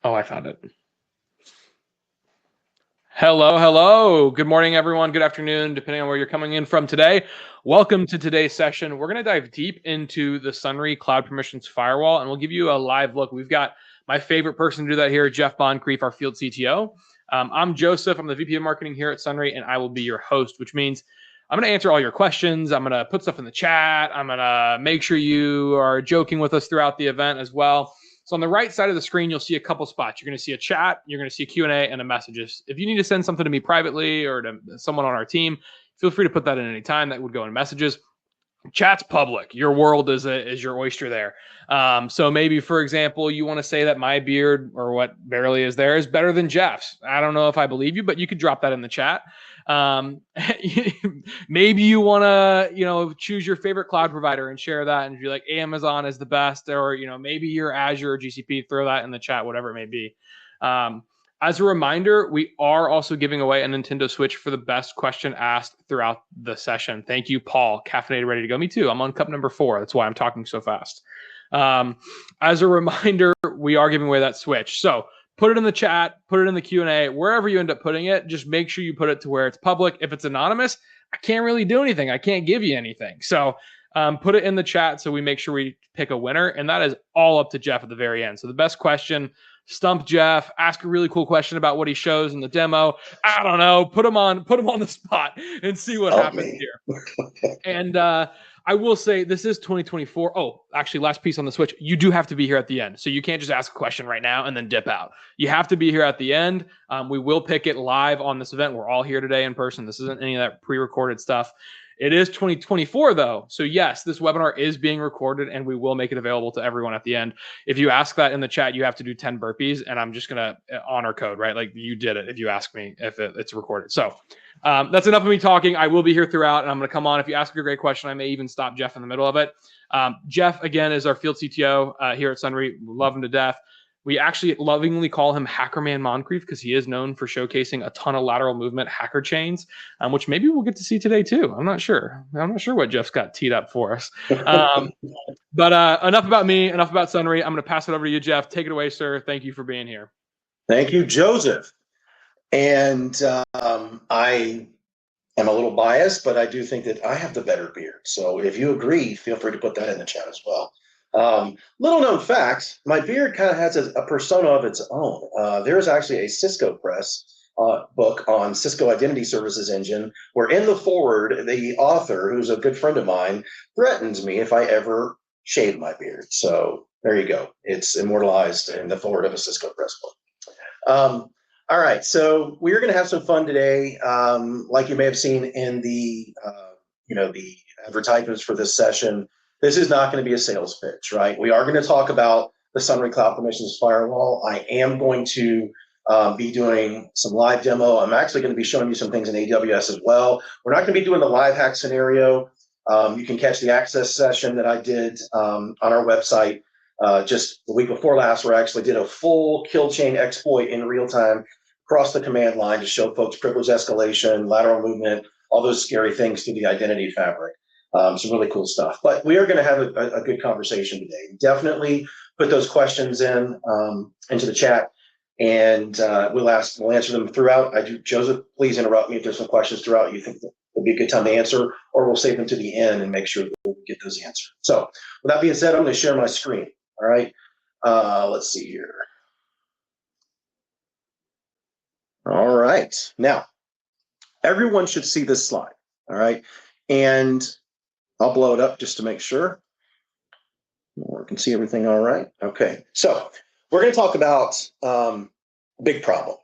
Oh, I found it. Hello, hello. Good morning, everyone. Good afternoon, depending on where you're coming in from today. Welcome to today's session. We're going to dive deep into the Sonrai Cloud Permissions Firewall, and we'll give you a live look. We've got my favorite person to do that here, Jeff Boncrief, our field CTO. I'm Joseph. I'm the VP of Marketing here at Sonrai, and I will be your host, which means I'm going to answer all your questions. I'm going to put stuff in the chat. I'm going to make sure you are joking with us throughout the event as well. So on the right side of the screen, you'll see a couple spots. You're going to see a chat, you're going to see a Q&A, and a messages. If you need to send something to me privately or to someone on our team, feel free to put that in any time. That would go in messages. Chat's public. Your world is your oyster there. So maybe, for example, you want to say that my beard or what barely is there is better than Jeff's. I don't know if I believe you, but you could drop that in the chat. Maybe you want to, choose your favorite cloud provider and share that and be like, Amazon is the best, or, maybe your Azure or GCP, throw that in the chat, whatever it may be. As a reminder, we are also giving away a Nintendo Switch for the best question asked throughout the session. Thank you, Paul. Caffeinated, ready to go. Me too. I'm on cup number 4. That's why I'm talking so fast. As a reminder, we are giving away that Switch. So put it in the chat, put it in the Q&A, wherever you end up putting it. Just make sure you put it to where it's public. If it's anonymous, I can't really do anything. I can't give you anything. So put it in the chat so we make sure we pick a winner. And that is all up to Jeff at the very end. So the best question, stump Jeff, ask a really cool question about what he shows in the demo. I don't know, put him on the spot and see what happens here. And I will say this is 2024. Oh, actually, last piece on the Switch. You do have to be here at the end. So you can't just ask a question right now and then dip out. You have to be here at the end. We will pick it live on this event. We're all here today in person. This isn't any of that pre-recorded stuff. It is 2024 though. So yes, this webinar is being recorded and we will make it available to everyone at the end. If you ask that in the chat, you have to do 10 burpees and I'm just going to honor code, right? Like you did it if you ask me if it's recorded. So that's enough of me talking. I will be here throughout and I'm going to come on. If you ask a great question, I may even stop Jeff in the middle of it. Jeff, again, is our field CTO here at Sonrai. Love him to death. We actually lovingly call him Hackerman Moncrief because he is known for showcasing a ton of lateral movement hacker chains, which maybe we'll get to see today too. I'm not sure. I'm not sure what Jeff's got teed up for us. But enough about me, enough about Sonrai. I'm going to pass it over to you, Jeff. Take it away, sir. Thank you for being here. Thank you, Joseph. And I am a little biased, but I do think that I have the better beard. So if you agree, feel free to put that in the chat as well. Little known fact, my beard kind of has a persona of its own. There's actually a Cisco Press book on Cisco Identity Services Engine, where in the forward, the author, who's a good friend of mine, threatens me if I ever shave my beard. So there you go. It's immortalized in the forward of a Cisco Press book. All right, so we're going to have some fun today. Like you may have seen in the the advertisements for this session, this is not going to be a sales pitch, right? We are going to talk about the Sonrai Cloud Permissions Firewall. I am going to be doing some live demo. I'm actually going to be showing you some things in AWS as well. We're not going to be doing the live hack scenario. You can catch the access session that I did on our website just the week before last, where I actually did a full kill chain exploit in real time across the command line to show folks privilege escalation, lateral movement, all those scary things through the identity fabric. Some really cool stuff. But we are going to have a good conversation today. Definitely put those questions in into the chat, and we'll answer them throughout. Joseph, please interrupt me if there's some questions throughout you think would be a good time to answer, or we'll save them to the end and make sure that we'll get those answered. So with that being said, I'm going to share my screen. All right. Let's see here. All right. Now, everyone should see this slide. All right. And I'll blow it up just to make sure. We can see everything all right. Okay. So we're going to talk about a big problem,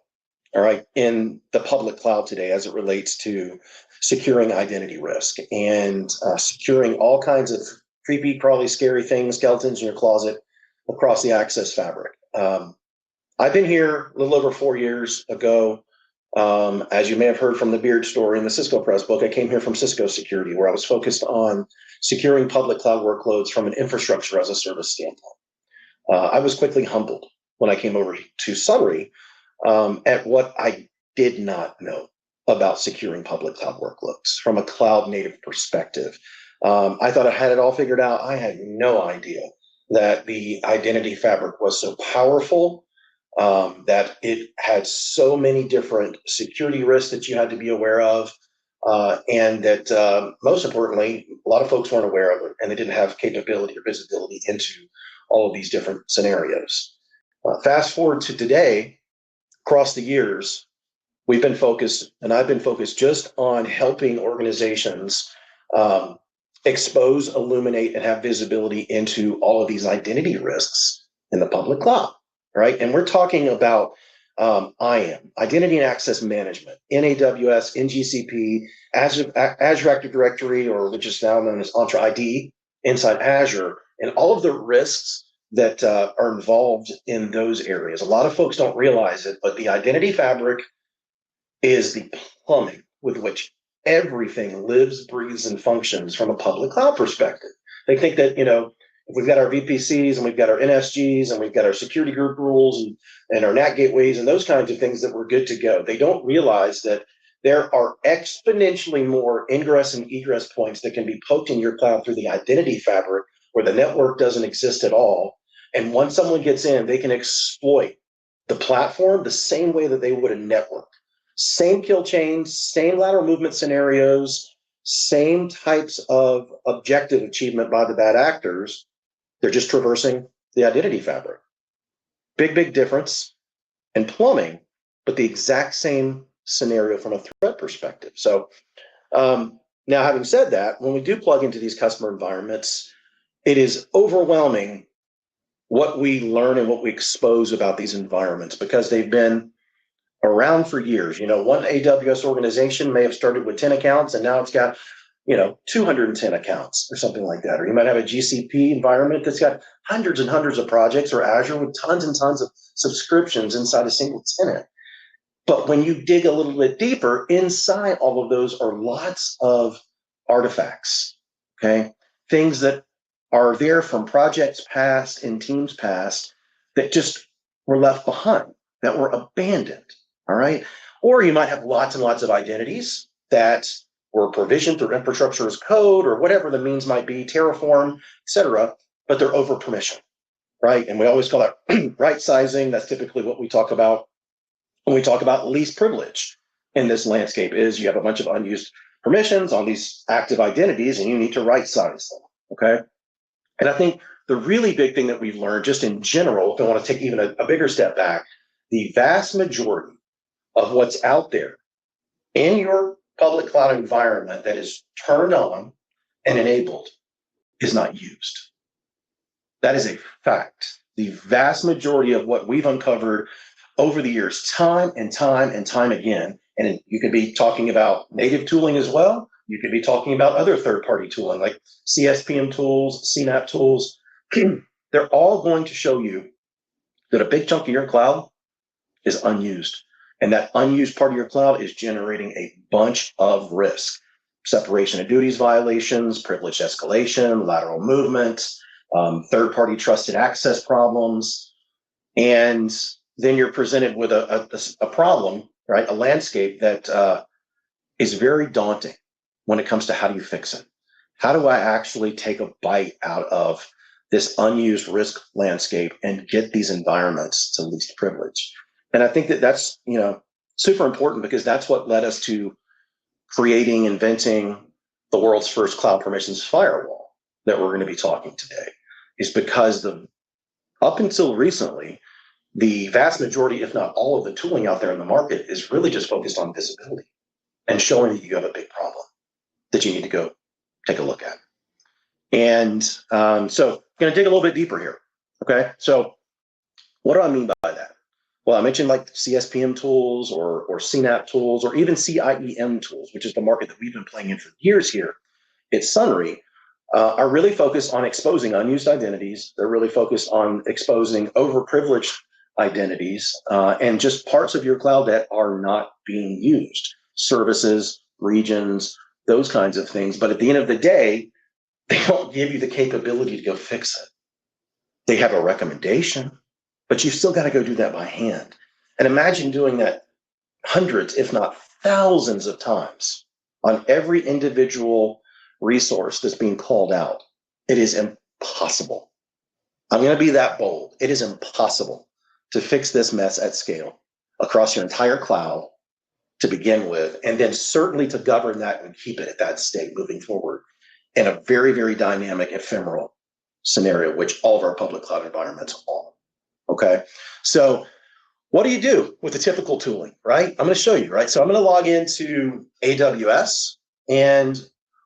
all right, in the public cloud today as it relates to securing identity risk and securing all kinds of creepy, crawly, scary things, skeletons in your closet across the access fabric. I've been here a little over 4 years ago. As you may have heard from the Beard story in the Cisco Press book, I came here from Cisco Security, where I was focused on securing public cloud workloads from an infrastructure as a service standpoint. I was quickly humbled when I came over to Sonrai at what I did not know about securing public cloud workloads from a cloud native perspective. I thought I had it all figured out. I had no idea that the identity fabric was so powerful that it had so many different security risks that you had to be aware of, and that most importantly, a lot of folks weren't aware of it, and they didn't have capability or visibility into all of these different scenarios. Fast forward to today, across the years, we've been focused, and I've been focused just on helping organizations expose, illuminate, and have visibility into all of these identity risks in the public cloud, right? And we're talking about IAM, Identity and Access Management, in AWS, in GCP, Azure Active Directory, or which is now known as Entra ID, inside Azure, and all of the risks that are involved in those areas. A lot of folks don't realize it, but the identity fabric is the plumbing with which everything lives, breathes, and functions from a public cloud perspective. They think that, if we've got our VPCs and we've got our NSGs and we've got our security group rules and our NAT gateways and those kinds of things, that we're good to go. They don't realize that there are exponentially more ingress and egress points that can be poked in your cloud through the identity fabric where the network doesn't exist at all. And once someone gets in, they can exploit the platform the same way that they would a network. Same kill chains, same lateral movement scenarios, same types of objective achievement by the bad actors. They're just traversing the identity fabric. Big difference in plumbing, but the exact same scenario from a threat perspective. So now, having said that, when we do plug into these customer environments, it is overwhelming what we learn and what we expose about these environments, because they've been around for years. One AWS organization may have started with 10 accounts and now it's got, 210 accounts or something like that. Or you might have a GCP environment that's got hundreds and hundreds of projects, or Azure with tons and tons of subscriptions inside a single tenant. But when you dig a little bit deeper, inside all of those are lots of artifacts, okay? Things that are there from projects past and teams past that just were left behind, that were abandoned. All right. Or you might have lots and lots of identities that were provisioned through infrastructure as code, or whatever the means might be, Terraform, et cetera, but they're over permission, right? And we always call that right sizing. That's typically what we talk about when we talk about least privilege in this landscape. Is you have a bunch of unused permissions on these active identities and you need to right size them. Okay. And I think the really big thing that we've learned just in general, if I want to take even a bigger step back, the vast majority of what's out there in your public cloud environment that is turned on and enabled is not used. That is a fact. The vast majority of what we've uncovered over the years, time and time and time again, and you could be talking about native tooling as well. You could be talking about other third-party tooling like CSPM tools, CNAP tools. They're all going to show you that a big chunk of your cloud is unused. And that unused part of your cloud is generating a bunch of risk. Separation of duties violations, privilege escalation, lateral movement, third-party trusted access problems. And then you're presented with a problem, right? A landscape that is very daunting when it comes to how do you fix it? How do I actually take a bite out of this unused risk landscape and get these environments to least privilege? And I think that that's, super important, because that's what led us to creating, inventing the world's first cloud permissions firewall that we're going to be talking today, is because up until recently, the vast majority, if not all of the tooling out there in the market is really just focused on visibility and showing that you have a big problem that you need to go take a look at. And so I'm going to dig a little bit deeper here. Okay. So what do I mean by that? Well, I mentioned like CSPM tools or CNAP tools, or even CIEM tools, which is the market that we've been playing in for years here at Sonrai, are really focused on exposing unused identities. They're really focused on exposing overprivileged identities and just parts of your cloud that are not being used, services, regions, those kinds of things. But at the end of the day, they don't give you the capability to go fix it. They have a recommendation, but you've still got to go do that by hand. And imagine doing that hundreds, if not thousands of times on every individual resource that's being called out. It is impossible. I'm going to be that bold. It is impossible to fix this mess at scale across your entire cloud to begin with, and then certainly to govern that and keep it at that state moving forward in a very, very dynamic, ephemeral scenario, which all of our public cloud environments are. Okay, so what do you do with the typical tooling, right? I'm going to show you, right? So I'm going to log into AWS, and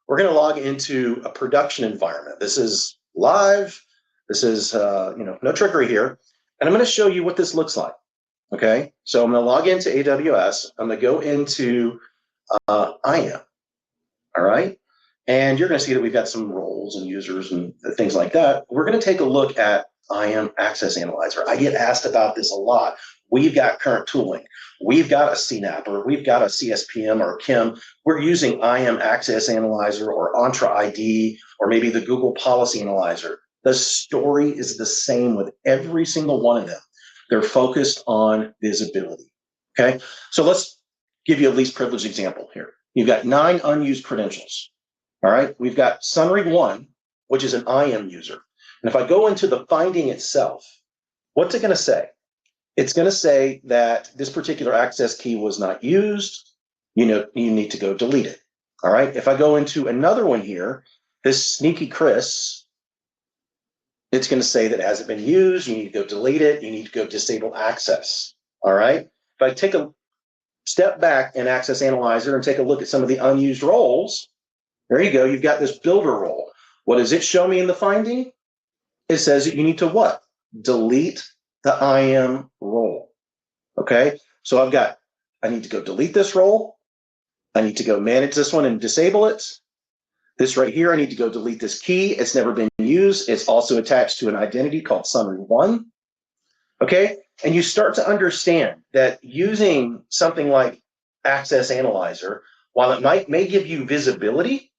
we're going to log into a production environment. This is live. This is, no trickery here. And I'm going to show you what this looks like. Okay, so I'm going to log into AWS. I'm going to go into IAM. All right, and you're going to see that we've got some roles and users and things like that. We're going to take a look at IAM Access Analyzer. I get asked about this a lot. We've got current tooling. We've got a CNAP, or we've got a CSPM or KIM. We're using IAM Access Analyzer or Entra ID, or maybe the Google Policy Analyzer. The story is the same with every single one of them. They're focused on visibility. Okay, so let's give you a least privileged example here. You've got 9 unused credentials. All right, we've got Sonrai 1, which is an IAM user. And if I go into the finding itself, what's it going to say? It's going to say that this particular access key was not used. You need to go delete it. All right, if I go into another one here, this sneaky Chris, it's going to say that it hasn't been used. You need to go delete it. You need to go disable access. All right. If I take a step back in Access Analyzer and take a look at some of the unused roles, there you go. You've got this builder role. What does it show me in the finding? It says that you need to what? Delete the IAM role. Okay. So I need to go delete this role. I need to go manage this one and disable it. This right here, I need to go delete this key. It's never been used. It's also attached to an identity called Sonrai 1. Okay, and you start to understand that using something like Access Analyzer, while it may give you visibility,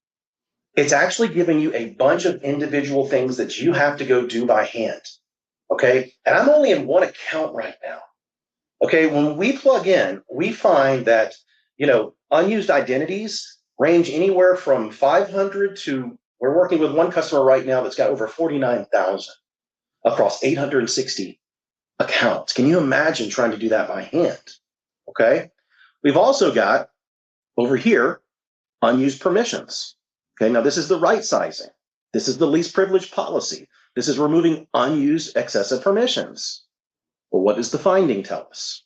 it's actually giving you a bunch of individual things that you have to go do by hand. Okay, and I'm only in one account right now. Okay, when we plug in, we find that, unused identities range anywhere from 500 to, we're working with one customer right now that's got over 49,000 across 860 accounts. Can you imagine trying to do that by hand? Okay. We've also got over here unused permissions. Okay. Now this is the right sizing. This is the least privileged policy. This is removing unused excessive permissions. Well, what does the finding tell us?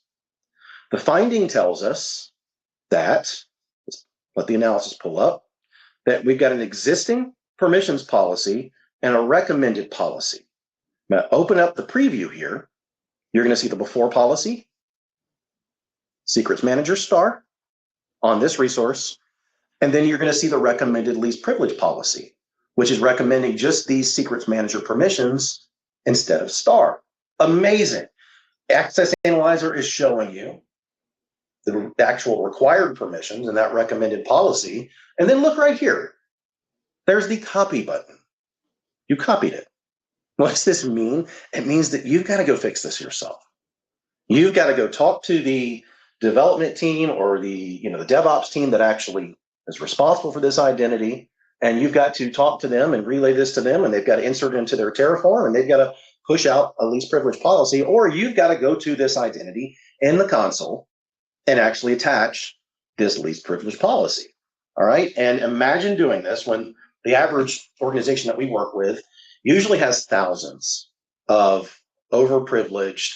The finding tells us that, let the analysis pull up, that we've got an existing permissions policy and a recommended policy. Now, open up the preview here. You're going to see the before policy, secrets manager star on this resource, and then you're going to see the recommended least privilege policy, which is recommending just these secrets manager permissions instead of star. Amazing. Access Analyzer is showing you the actual required permissions and that recommended policy. And then look right here. There's the copy button. You copied it. What does this mean? It means that you've got to go fix this yourself. You've got to go talk to the development team or the DevOps team that actually is responsible for this identity. And you've got to talk to them and relay this to them, and they've got to insert it into their Terraform, and they've got to push out a least privilege policy, or you've got to go to this identity in the console and actually attach this least privilege policy. All right. And imagine doing this when the average organization that we work with usually has thousands of overprivileged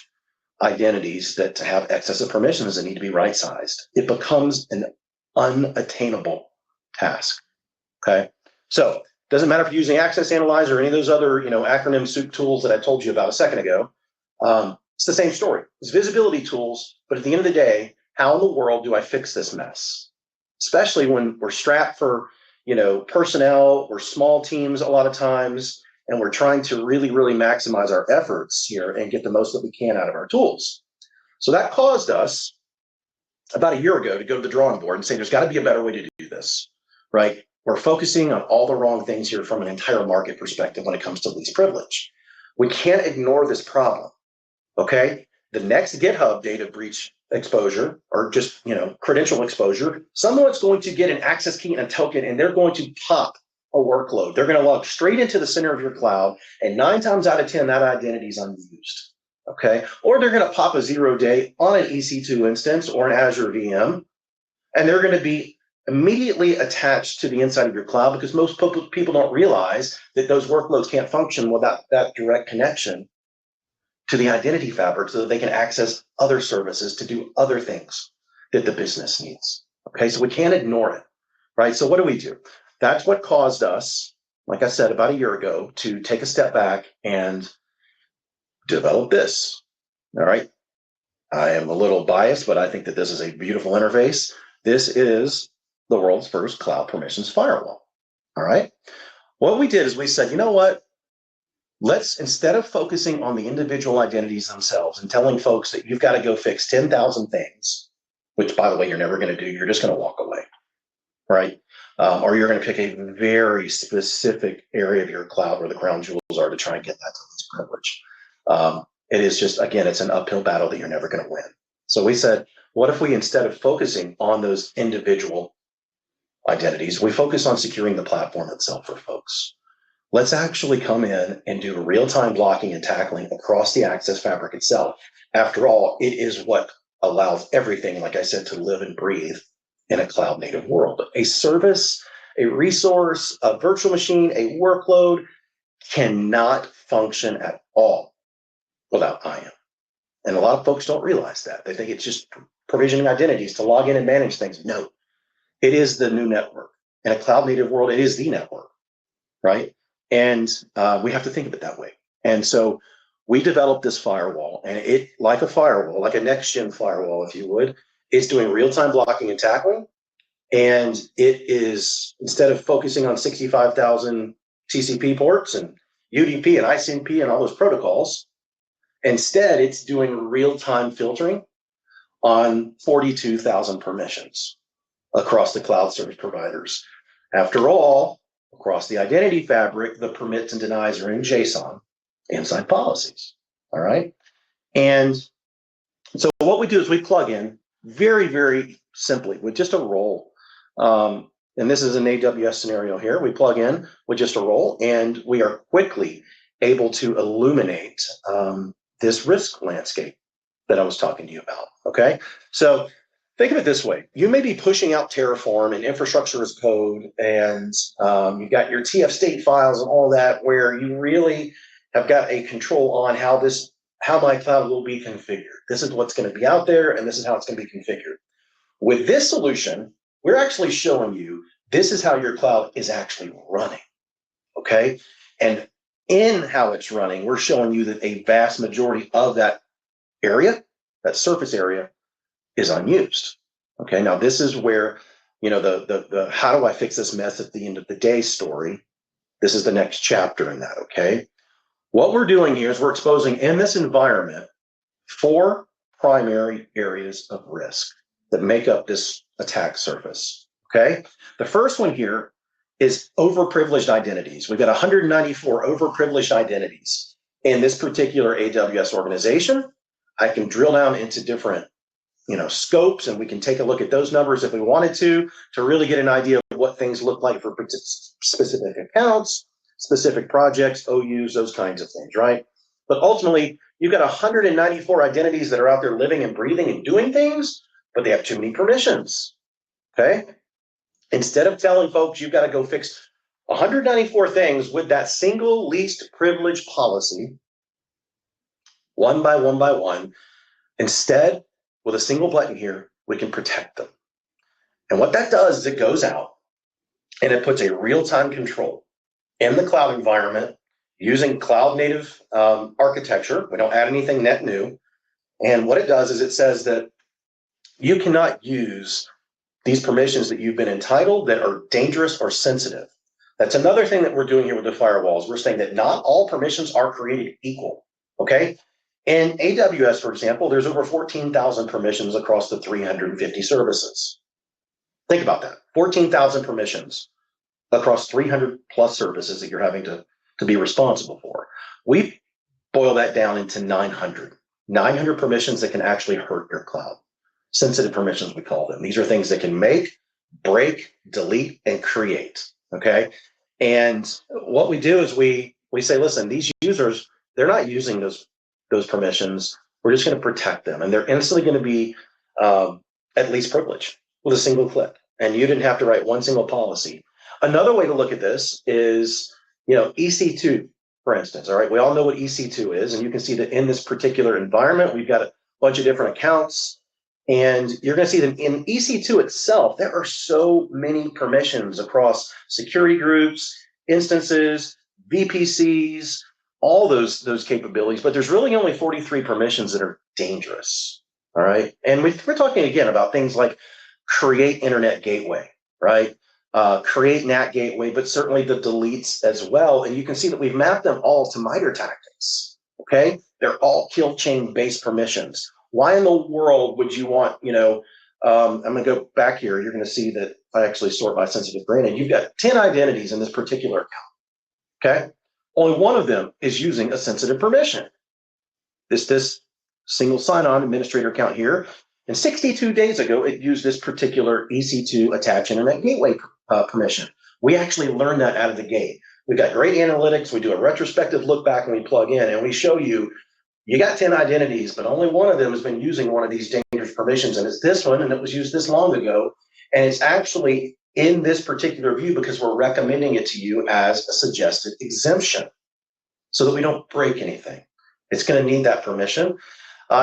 identities that have excessive permissions that need to be right sized. It becomes an unattainable task. Okay. So doesn't matter if you're using Access Analyzer or any of those other, acronym soup tools that I told you about a second ago. It's the same story. It's visibility tools, but at the end of the day, how in the world do I fix this mess? Especially when we're strapped for, personnel or small teams a lot of times, and we're trying to really, really maximize our efforts here and get the most that we can out of our tools. So that caused us about a year ago to go to the drawing board and say, there's got to be a better way to do this, right? We're focusing on all the wrong things here from an entire market perspective when it comes to least privilege. We can't ignore this problem, okay? The next GitHub data breach exposure, or just credential exposure, someone's going to get an access key and a token, and they're going to pop a workload. They're going to log straight into the center of your cloud, and 9 times out of 10, that identity is unused. okay? Or they're going to pop a 0-day on an EC2 instance or an Azure VM, and they're going to be immediately attached to the inside of your cloud, because most people don't realize that those workloads can't function without that direct connection to the identity fabric so that they can access other services to do other things that the business needs. Okay, so we can't ignore it, right? So what do? That's what caused us, like I said, about a year ago, to take a step back and develop this. All right. I am a little biased, but I think that this is a beautiful interface. This is the world's first cloud permissions firewall. All right. What we did is we said, you know what? Let's, instead of focusing on the individual identities themselves and telling folks that you've got to go fix 10,000 things, which, by the way, you're never going to do, you're just going to walk away, right? Or you're going to pick a very specific area of your cloud where the crown jewels are to try and get that to least privilege. It is just, again, it's an uphill battle that you're never going to win. So we said, what if we, instead of focusing on those individual identities, we focus on securing the platform itself for folks? Let's actually come in and do real-time blocking and tackling across the access fabric itself. After all, it is what allows everything, like I said, to live and breathe in a cloud-native world. A service, a resource, a virtual machine, a workload cannot function at all without IAM. And a lot of folks don't realize that. They think it's just provisioning identities to log in and manage things. No, it is the new network. In a cloud-native world, it is the network, right? And we have to think of it that way. And so we developed this firewall, and it, like a firewall, like a next-gen firewall, if you would, is doing real-time blocking and tackling. And it is, instead of focusing on 65,000 TCP ports and UDP and ICMP and all those protocols, instead it's doing real-time filtering on 42,000 permissions across the cloud service providers. After all, across the identity fabric, the permits and denies are in JSON inside policies. All right. And so what we do is we plug in very, very simply with just a role. And this is an AWS scenario here. We plug in with just a role, and we are quickly able to illuminate this risk landscape that I was talking to you about. Okay. So think of it this way. You may be pushing out Terraform and infrastructure as code, and you've got your TF state files and all that, where you really have got a control on how my cloud will be configured. This is what's going to be out there, and this is how it's going to be configured. With this solution, we're actually showing you this is how your cloud is actually running. Okay. And in how it's running, we're showing you that a vast majority of that area, that surface area, is unused. Okay, now this is where, you know, the how do I fix this mess at the end of the day story. This is the next chapter in that. Okay, what we're doing here is we're exposing in this environment 4 primary areas of risk that make up this attack surface. Okay, the first one here is overprivileged identities. We've got 194 overprivileged identities in this particular AWS organization. I can drill down into different, you know, scopes, and we can take a look at those numbers if we wanted to really get an idea of what things look like for specific accounts, specific projects, OUs, those kinds of things, right? But ultimately, you've got 194 identities that are out there living and breathing and doing things, but they have too many permissions. Okay, instead of telling folks you've got to go fix 194 things with that single least privilege policy, one by one by one, instead, with a single button here, we can protect them. And what that does is it goes out and it puts a real-time control in the cloud environment using cloud native architecture. We don't add anything net new. And what it does is it says that you cannot use these permissions that you've been entitled that are dangerous or sensitive. That's another thing that we're doing here with the firewalls. We're saying that not all permissions are created equal. Okay. In AWS, for example, there's over 14,000 permissions across the 350 services. Think about that, 14,000 permissions across 300 plus services that you're having to be responsible for. We boil that down into 900 permissions that can actually hurt your cloud. Sensitive permissions, we call them. These are things that can make, break, delete, and create, okay? And what we do is we say, listen, these users, they're not using those those permissions. We're just going to protect them, and they're instantly going to be at least privileged with a single click. And you didn't have to write one single policy. Another way to look at this is, EC2, for instance. All right, we all know what EC2 is, and you can see that in this particular environment, we've got a bunch of different accounts. And you're going to see that in EC2 itself, there are so many permissions across security groups, instances, VPCs, all those capabilities. But there's really only 43 permissions that are dangerous. All right. And we're talking again about things like create internet gateway, right? Create NAT gateway, but certainly the deletes as well. And you can see that we've mapped them all to MITRE tactics. Okay. They're all kill chain based permissions. Why in the world would you want, I'm going to go back here. You're going to see that I actually sort by sensitive granted. You've got 10 identities in this particular account. Okay. Only one of them is using a sensitive permission. This single sign-on administrator account here. And 62 days ago, it used this particular EC2 attach internet gateway permission. We actually learned that out of the gate. We've got great analytics. We do a retrospective look back when we plug in, and we show you got 10 identities, but only one of them has been using one of these dangerous permissions, and it's this one, and it was used this long ago. And it's actually in this particular view because we're recommending it to you as a suggested exemption so that we don't break anything. It's going to need that permission.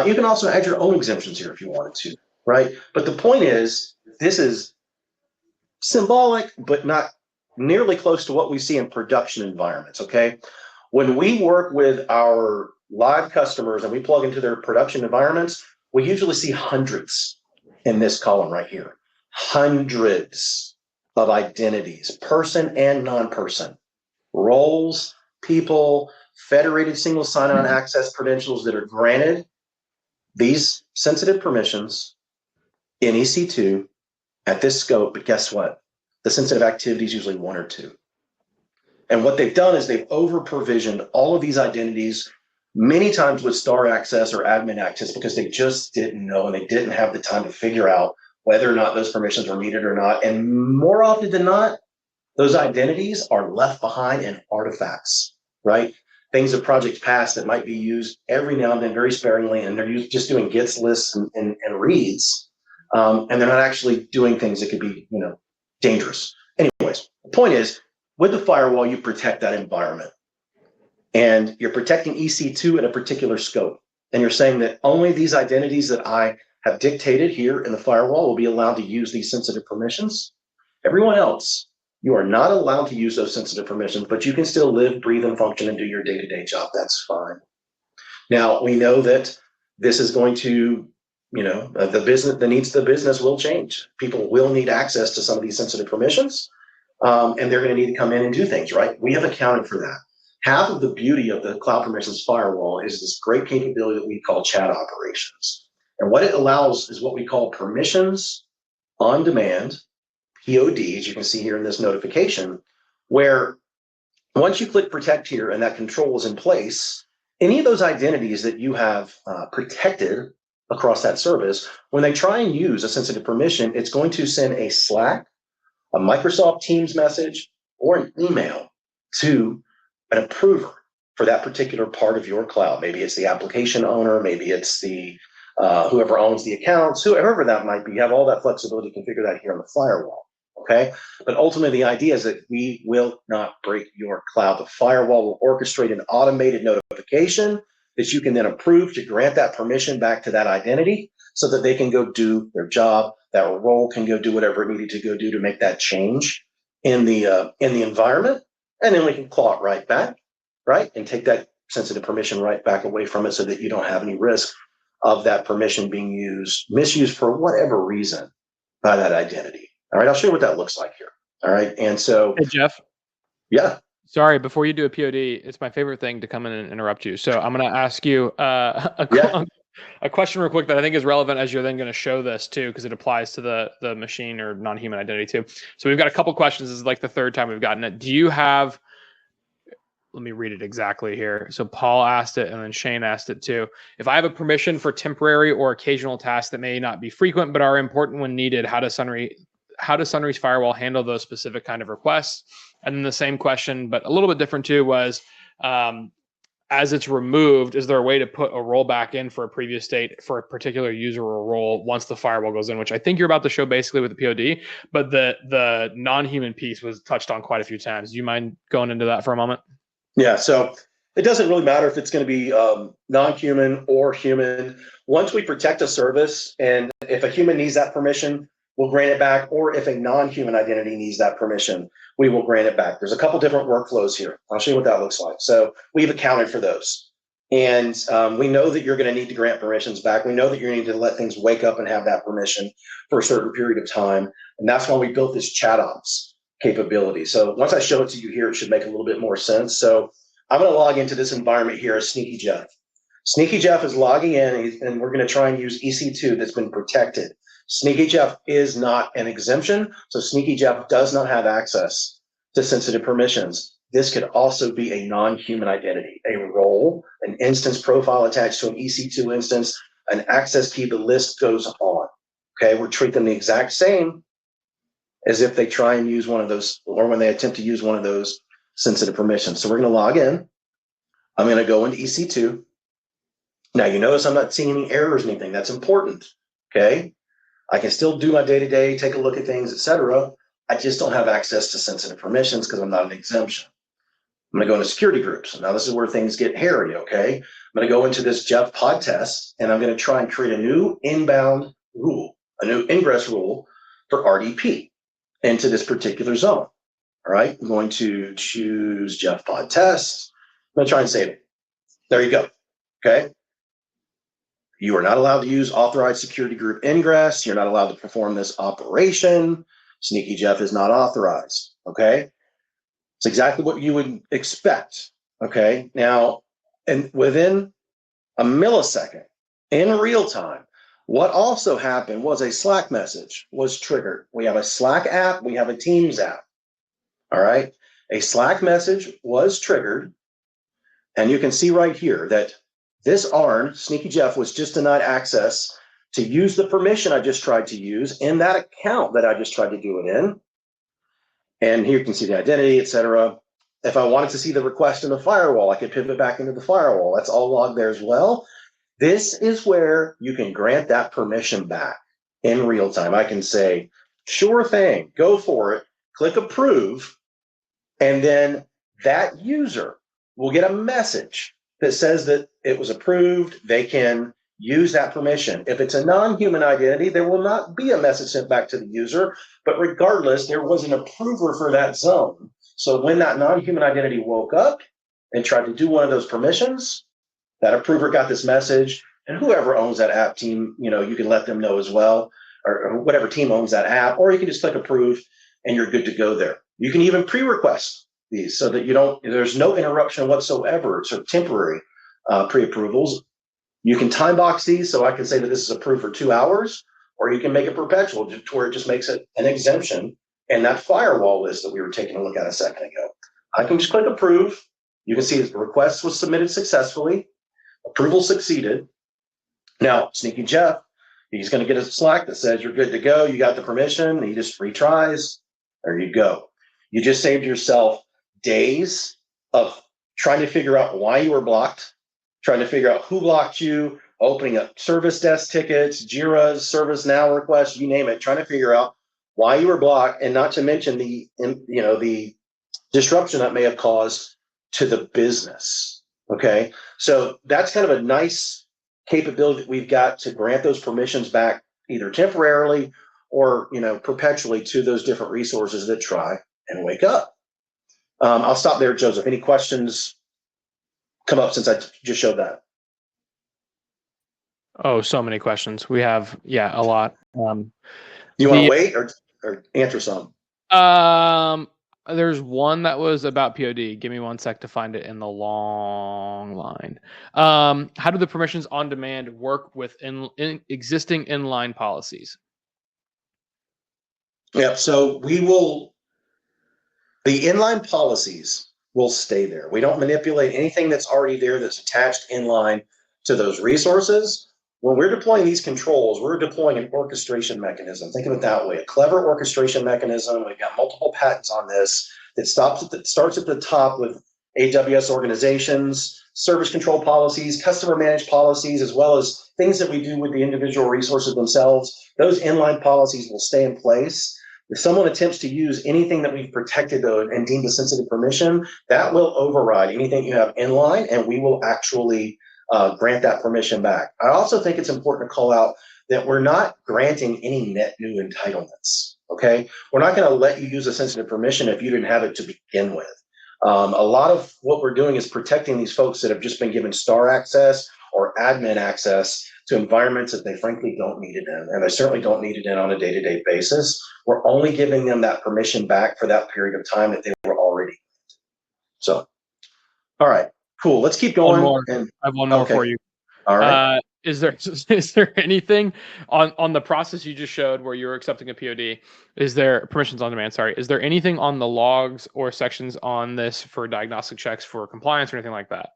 You can also add your own exemptions here if you wanted to, right? But the point is, this is symbolic, but not nearly close to what we see in production environments, okay? When we work with our live customers and we plug into their production environments, we usually see hundreds in this column right here. Hundreds of identities, person and non-person, roles, people, federated single sign-on access credentials that are granted these sensitive permissions in EC2 at this scope. But guess what? The sensitive activity is usually one or two. And what they've done is they've over-provisioned all of these identities, many times with star access or admin access, because they just didn't know and they didn't have the time to figure out whether or not those permissions were needed or not. And more often than not, those identities are left behind in artifacts, right? Things of projects past that might be used every now and then very sparingly, and they're just doing gets, lists, and reads, and they're not actually doing things that could be, dangerous. Anyways, the point is, with the firewall, you protect that environment, and you're protecting EC2 at a particular scope, and you're saying that only these identities that I have dictated here in the firewall will be allowed to use these sensitive permissions. Everyone else, you are not allowed to use those sensitive permissions, but you can still live, breathe, and function and do your day-to-day job. That's fine. Now, we know that this is going to, the needs of the business will change. People will need access to some of these sensitive permissions, and they're going to need to come in and do things, right? We have accounted for that. Half of the beauty of the Cloud Permissions Firewall is this great capability that we call chat operations. And what it allows is what we call permissions on demand, PODs, you can see here in this notification, where once you click protect here and that control is in place, any of those identities that you have protected across that service, when they try and use a sensitive permission, it's going to send a Slack, a Microsoft Teams message, or an email to an approver for that particular part of your cloud. Maybe it's the application owner, maybe it's the whoever owns the accounts, whoever that might be. You have all that flexibility to configure that here on the firewall. Okay, but ultimately the idea is that we will not break your cloud. The firewall will orchestrate an automated notification that you can then approve to grant that permission back to that identity so that they can go do their job. That role can go do whatever it needed to go do to make that change in the environment, and then we can claw it right back, right, and take that sensitive permission right back away from it so that you don't have any risk of that permission being misused for whatever reason by that identity. All right, I'll show you what that looks like here. All right, and so Hey, Jeff. Yeah. Sorry, before you do a POD, it's my favorite thing to come in and interrupt you. So I'm going to ask you a question real quick that I think is relevant as you're then going to show this too, because it applies to the machine or non-human identity too. So we've got a couple questions. This is like the third time we've gotten it. Do you have, let me read it exactly here. So Paul asked it and then Shane asked it too. If I have a permission for temporary or occasional tasks that may not be frequent but are important when needed, how does Sonrai's firewall handle those specific kind of requests? And then the same question, but a little bit different too, was as it's removed, is there a way to put a role back in for a previous state for a particular user or role once the firewall goes in, which I think you're about to show basically with the POD, but the non-human piece was touched on quite a few times. Do you mind going into that for a moment? Yeah, so it doesn't really matter if it's going to be non-human or human. Once we protect a service, and if a human needs that permission, we'll grant it back, or if a non-human identity needs that permission, we will grant it back. There's a couple different workflows here. I'll show you what that looks like. So we've accounted for those. And we know that you're going to need to grant permissions back. We know that you need to let things wake up and have that permission for a certain period of time. And that's why we built this chat ops capability. So once I show it to you here, it should make a little bit more sense. So I'm going to log into this environment here as Sneaky Jeff. Sneaky Jeff is logging in, and we're going to try and use EC2 that's been protected. Sneaky Jeff is not an exemption, so Sneaky Jeff does not have access to sensitive permissions. This could also be a non-human identity, a role, an instance profile attached to an EC2 instance, an access key, the list goes on. Okay, we're treating them the exact same as if they try and use one of those, or when they attempt to use one of those sensitive permissions. So we're going to log in. I'm going to go into EC2. Now, you notice I'm not seeing any errors or anything. That's important. Okay. I can still do my day-to-day, take a look at things, etc. I just don't have access to sensitive permissions because I'm not an exemption. I'm going to go into security groups. Now, this is where things get hairy. Okay. I'm going to go into this Jeff pod test, and I'm going to try and create a new inbound rule, a new ingress rule for RDP into this particular zone. All right, I'm going to choose Jeff pod test. I'm going to try and save it. There you go. Okay. You are not allowed to use authorized security group ingress. You're not allowed to perform this operation. Sneaky Jeff is not authorized. Okay. It's exactly what you would expect. Okay. Now, and within a millisecond, in real time, what also happened was a Slack message was triggered. We have a Slack app. We have a Teams app. All right. A Slack message was triggered. And you can see right here that this ARN, Sneaky Jeff, was just denied access to use the permission I just tried to use in that account that I just tried to do it in. And here you can see the identity, etc. If I wanted to see the request in the firewall, I could pivot back into the firewall. That's all logged there as well. This is where you can grant that permission back in real time. I can say, sure thing, go for it, click approve, and then that user will get a message that says that it was approved. They can use that permission. If it's a non-human identity, there will not be a message sent back to the user, but regardless, there was an approver for that zone. So when that non-human identity woke up and tried to do one of those permissions, that approver got this message, and whoever owns that app team, you can let them know as well, or whatever team owns that app, or you can just click approve and you're good to go there. You can even pre-request these so that there's no interruption whatsoever. It's sort of temporary pre-approvals. You can time box these, so I can say that this is approved for 2 hours, or you can make it perpetual to where it just makes it an exemption. And that firewall list that we were taking a look at a second ago, I can just click approve. You can see the request was submitted successfully. Approval succeeded. Now, Sneaky Jeff, he's going to get a Slack that says you're good to go. You got the permission. He just retries. There you go. You just saved yourself days of trying to figure out why you were blocked, trying to figure out who blocked you, opening up service desk tickets, Jira's, ServiceNow requests, you name it, trying to figure out why you were blocked, and not to mention the disruption that may have caused to the business. Okay, so that's kind of a nice capability that we've got to grant those permissions back either temporarily or perpetually to those different resources that try and wake up. I'll stop there, Joseph. Any questions come up since I just showed that? Oh, so many questions. We have, a lot. You want to wait or answer some? There's one that was about POD. Give me 1 sec to find it in the long line. How do the permissions on demand work with existing inline policies? Yeah, so the inline policies will stay there. We don't manipulate anything that's already there that's attached inline to those resources. When we're deploying these controls, we're deploying an orchestration mechanism. Think of it that way, a clever orchestration mechanism. We've got multiple patents on this that starts at the top with AWS organizations, service control policies, customer managed policies, as well as things that we do with the individual resources themselves. Those inline policies will stay in place. If someone attempts to use anything that we've protected and deemed a sensitive permission, that will override anything you have inline, and we will actually grant that permission back. I also think it's important to call out that we're not granting any net new entitlements, okay? We're not gonna let you use a sensitive permission if you didn't have it to begin with. A lot of what we're doing is protecting these folks that have just been given star access or admin access to environments that they frankly don't need it in, and they certainly don't need it in on a day-to-day basis. We're only giving them that permission back for that period of time that they were already. So, all right, cool. Let's keep going. One more. I have one more for you. All right. Is there anything on the process you just showed where you're accepting a POD? Is there permissions on demand? Sorry. Is there anything on the logs or sections on this for diagnostic checks for compliance or anything like that?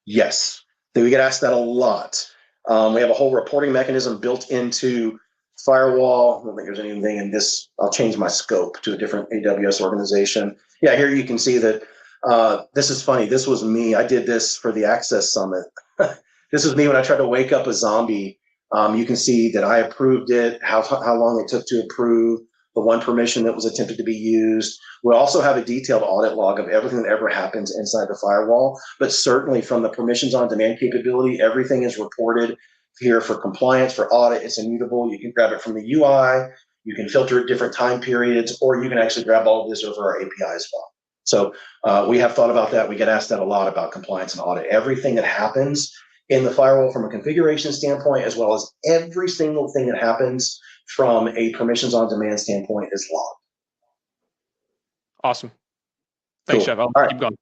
Yes, we get asked that a lot. We have a whole reporting mechanism built into Firewall. I don't think there's anything in this. I'll change my scope to a different AWS organization. Yeah, here you can see that this is funny. This was me. I did this for the Access Summit. This was me when I tried to wake up a zombie. You can see that I approved it, how long it took to approve, the one permission that was attempted to be used. We also have a detailed audit log of everything that ever happens inside the firewall, but certainly from the permissions on demand capability, everything is reported here for compliance, for audit. It's immutable. You can grab it from the UI, you can filter at different time periods, or you can actually grab all of this over our API as well. So we have thought about that. We get asked that a lot about compliance and audit. Everything that happens in the firewall from a configuration standpoint, as well as every single thing that happens from a permissions on demand standpoint is logged. Awesome. Thanks, Cool. Jeff. I'll keep going.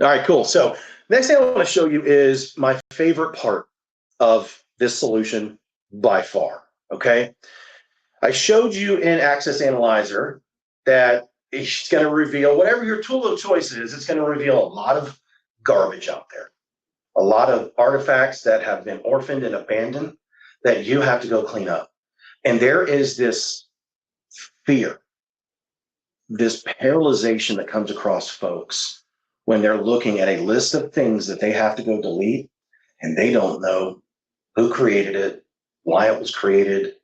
All right, cool. So next thing I want to show you is my favorite part of this solution by far, okay? I showed you in Access Analyzer that it's going to reveal, whatever your tool of choice is, it's going to reveal a lot of garbage out there. A lot of artifacts that have been orphaned and abandoned that you have to go clean up. And there is this fear, this paralyzation that comes across folks when they're looking at a list of things that they have to go delete, and they don't know who created it, why it was created,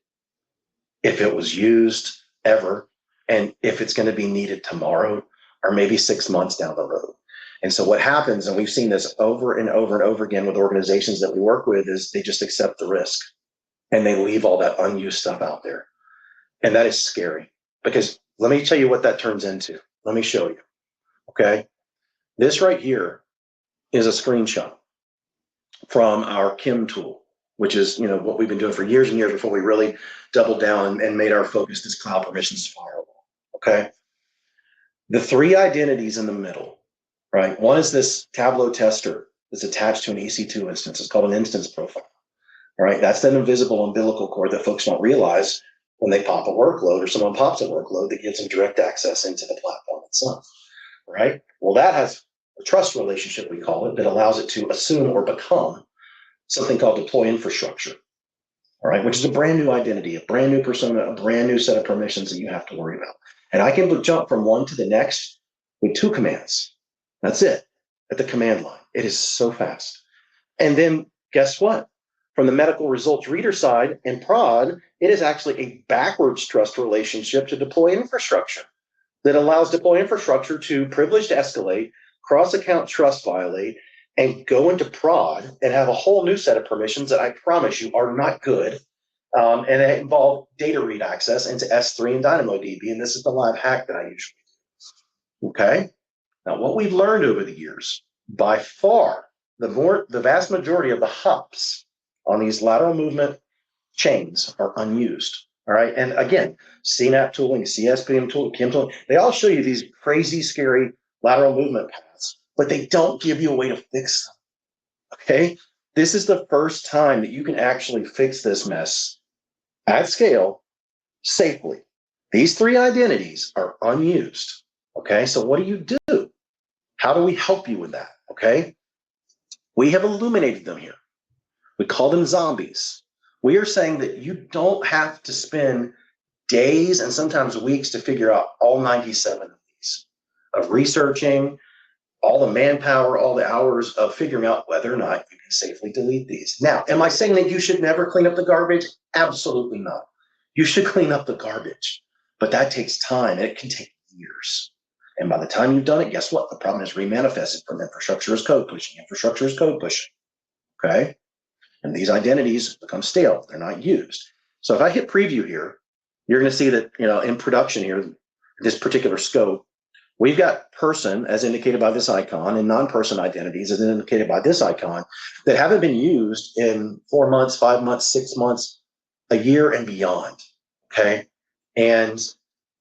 if it was used ever, and if it's going to be needed tomorrow or maybe 6 months down the road. And so what happens, and we've seen this over and over and over again with organizations that we work with, is they just accept the risk and they leave all that unused stuff out there. And that is scary, because let me tell you what that turns into. Let me show you, okay? This right here is a screenshot from our KIM tool, which is what we've been doing for years and years before we really doubled down and made our focus this cloud permissions firewall, okay? The three identities in the middle, right? One is this Tableau tester that's attached to an EC2 instance. It's called an instance profile, right? That's that invisible umbilical cord that folks don't realize when they pop a workload or someone pops a workload that gives them direct access into the platform itself, right? Well, that has a trust relationship, we call it, that allows it to assume or become something called deploy infrastructure, all right? Which is a brand new identity, a brand new persona, a brand new set of permissions that you have to worry about. And I can jump from one to the next with 2 commands. That's it at the command line. It is so fast. And then guess what? From the medical results reader side and prod, it is actually a backwards trust relationship to deploy infrastructure that allows deploy infrastructure to privilege to escalate, cross-account trust violate, and go into prod and have a whole new set of permissions that I promise you are not good. And they involve data read access into S3 and DynamoDB. And this is the live hack that I usually do. Okay? Now, what we've learned over the years, by far, the vast majority of the hops on these lateral movement chains are unused. All right. And again, CNAP tooling, CSPM tooling, KIM tooling, they all show you these crazy, scary lateral movement paths, but they don't give you a way to fix them. Okay. This is the first time that you can actually fix this mess at scale safely. These 3 identities are unused. Okay. So what do you do? How do we help you with that? Okay. We have illuminated them here. We call them zombies. We are saying that you don't have to spend days and sometimes weeks to figure out all 97 of these, of researching, all the manpower, all the hours of figuring out whether or not you can safely delete these. Now, am I saying that you should never clean up the garbage? Absolutely not. You should clean up the garbage, but that takes time and it can take years. And by the time you've done it, guess what? The problem is remanifested from infrastructure as code pushing. Infrastructure is code pushing. Okay. And these identities become stale. They're not used. So if I hit preview here, you're going to see that, in production here, this particular scope, we've got person as indicated by this icon and non-person identities as indicated by this icon that haven't been used in 4 months, 5 months, 6 months, a year and beyond. Okay. And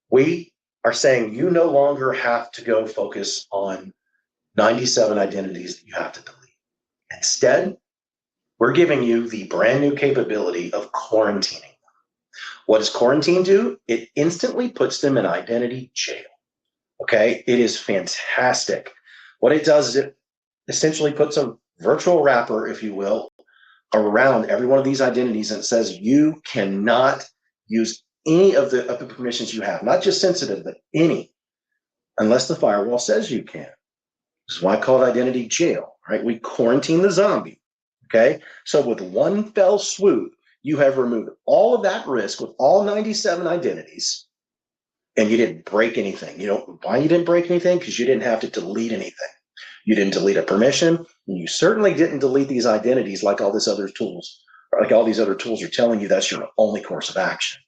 we are saying you no longer have to go focus on 97 identities that you have to delete. Instead, we're giving you the brand new capability of quarantining them. What does quarantine do? It instantly puts them in identity jail. Okay, it is fantastic. What it does is it essentially puts a virtual wrapper, if you will, around every one of these identities, and it says you cannot use any of the permissions you have, not just sensitive, but any, unless the firewall says you can. This is why I call it identity jail, right? We quarantine the zombie, okay? So with one fell swoop, you have removed all of that risk with all 97 identities, and you didn't break anything. Why you didn't break anything? Because you didn't have to delete anything. You didn't delete a permission, and you certainly didn't delete these identities like all these other tools are telling you that's your only course of action.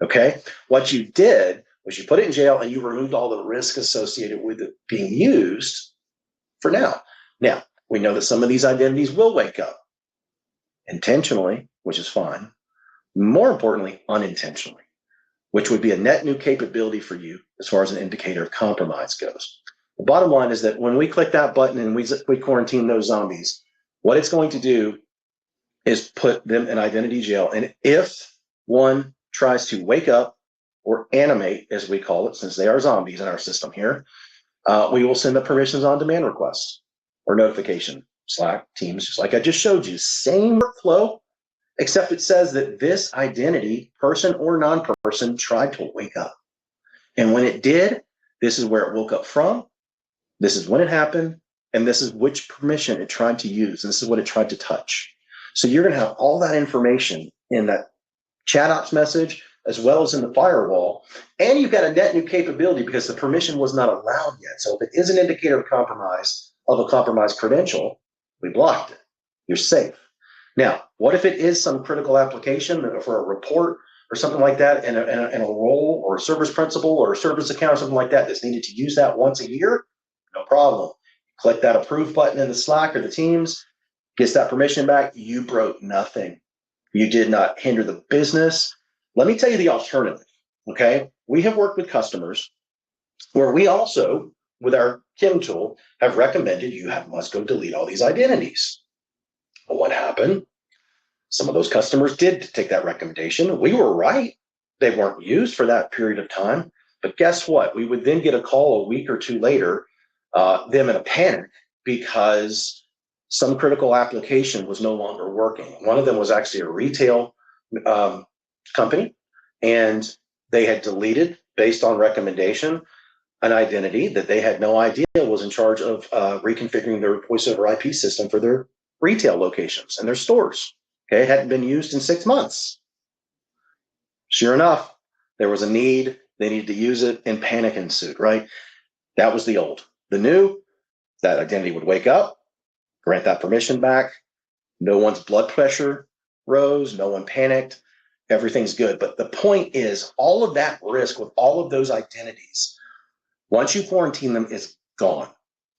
Okay? What you did was you put it in jail and you removed all the risk associated with it being used for now. Now, we know that some of these identities will wake up intentionally, which is fine. More importantly, unintentionally, which would be a net new capability for you as far as an indicator of compromise goes. The bottom line is that when we click that button and we quarantine those zombies, what it's going to do is put them in identity jail. And if one tries to wake up or animate, as we call it, since they are zombies in our system here, we will send a permissions on demand request or notification, Slack, Teams, just like I just showed you. Same workflow, except it says that this identity, person or non-person, tried to wake up. And when it did, this is where it woke up from, this is when it happened, and this is which permission it tried to use, and this is what it tried to touch. So you're going to have all that information in that chat ops message, as well as in the firewall, and you've got a net new capability because the permission was not allowed yet. So if it is an indicator of compromise, of a compromised credential, we blocked it. You're safe. Now, what if it is some critical application for a report or something like that, and a role or a service principal or a service account or something like that that's needed to use that once a year? No problem. Click that approve button in the Slack or the Teams, gets that permission back. You broke nothing. You did not hinder the business. Let me tell you the alternative, okay? We have worked with customers where we also, with our KIM tool, have recommended you must go delete all these identities. But what happened? Some of those customers did take that recommendation. We were right. They weren't used for that period of time. But guess what? We would then get a call a week or two later, them in a panic because some critical application was no longer working. One of them was actually a retail company, and they had deleted, based on recommendation, an identity that they had no idea was in charge of reconfiguring their voice over IP system for their retail locations and their stores. Okay, it hadn't been used in 6 months. Sure enough, there was a need. They needed to use it, and panic ensued, right? That was the old. The new, that identity would wake up, grant that permission back. No one's blood pressure rose. No one panicked. Everything's good. But the point is, all of that risk with all of those identities, once you quarantine them, is gone.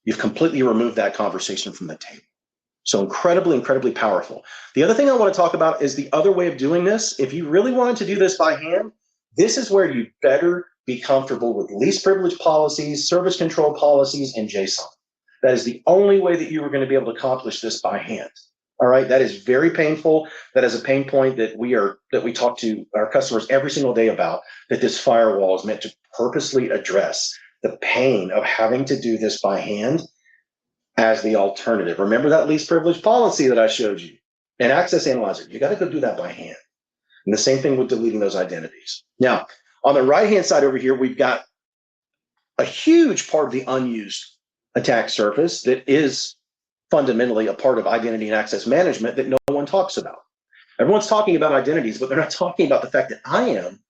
You've completely removed that conversation from the table. So incredibly, incredibly powerful. The other thing I want to talk about is the other way of doing this. If you really wanted to do this by hand, this is where you better be comfortable with least privilege policies, service control policies, and JSON. That is the only way that you are going to be able to accomplish this by hand. All right, that is very painful. That is a pain point that we talk to our customers every single day about, that this firewall is meant to purposely address the pain of having to do this by hand as the alternative. Remember that least privilege policy that I showed you? And Access Analyzer, you got to go do that by hand. And the same thing with deleting those identities. Now, on the right-hand side over here, we've got a huge part of the unused attack surface that is fundamentally a part of identity and access management that no one talks about. Everyone's talking about identities, but they're not talking about the fact that IAM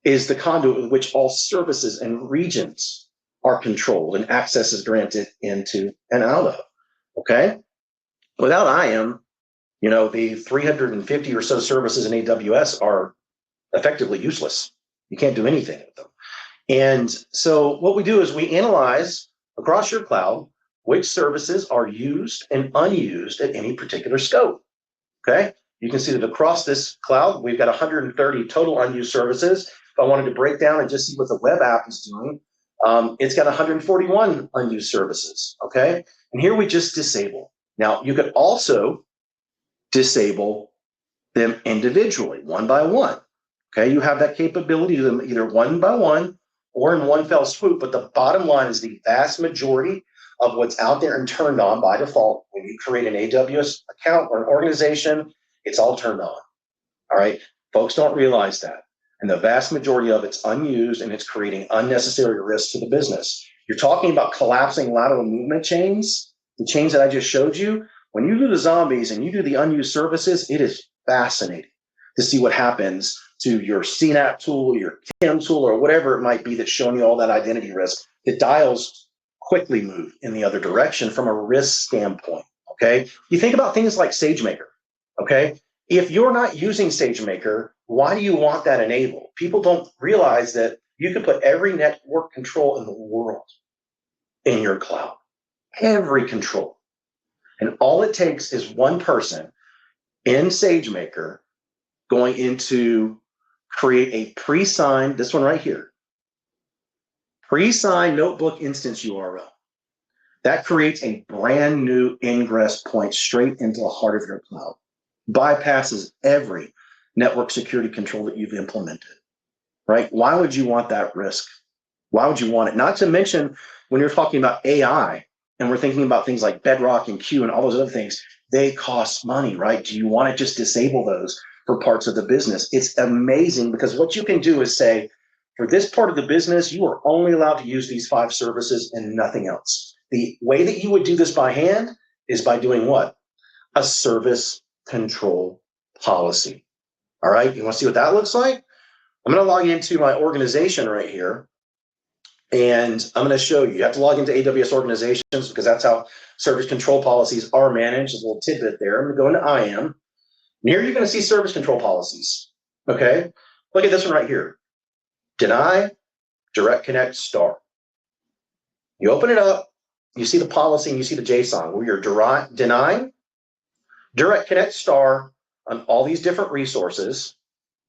is the conduit with which all services and regions are controlled and access is granted into and out of. Okay? Without IAM, the 350 or so services in AWS are effectively useless. You can't do anything with them. And so what we do is we analyze across your cloud which services are used and unused at any particular scope. Okay? You can see that across this cloud, we've got 130 total unused services. If I wanted to break down and just see what the web app is doing, it's got 141 unused services. Okay? And here we just disable. Now, you could also disable them individually, one by one. Okay? You have that capability to them either one by one or in one fell swoop. But the bottom line is the vast majority of what's out there and turned on by default when you create an AWS account or an organization, it's all turned on. All right. Folks don't realize that. And the vast majority of it's unused and it's creating unnecessary risk to the business. You're talking about collapsing lateral movement chains, the chains that I just showed you. When you do the zombies and you do the unused services, it is fascinating to see what happens to your CNAP tool, your CAM tool, or whatever it might be that's showing you all that identity risk. The dials quickly move in the other direction from a risk standpoint. Okay. You think about things like SageMaker. Okay. If you're not using SageMaker, why do you want that enabled? People don't realize that you can put every network control in the world in your cloud, every control. And all it takes is one person in SageMaker going into create a pre-signed, this one right here, pre-signed notebook instance URL. That creates a brand new ingress point straight into the heart of your cloud. Bypasses every network security control that you've implemented, right? Why would you want that risk? Why would you want it? Not to mention when you're talking about AI and we're thinking about things like Bedrock and Q and all those other things, they cost money, right? Do you want to just disable those for parts of the business? It's amazing because what you can do is say, for this part of the business, you are only allowed to use these 5 services and nothing else. The way that you would do this by hand is by doing what? A service control policy. All right, you want to see what that looks like? I'm going to log into my organization right here, and I'm going to show you. You have to log into AWS organizations because that's how service control policies are managed. There's a little tidbit there. I'm going to go into IAM. And here you're going to see service control policies. Okay, look at this one right here. Deny, direct connect, star. You open it up, you see the policy, and you see the JSON where you're denying, direct connect, star on all these different resources.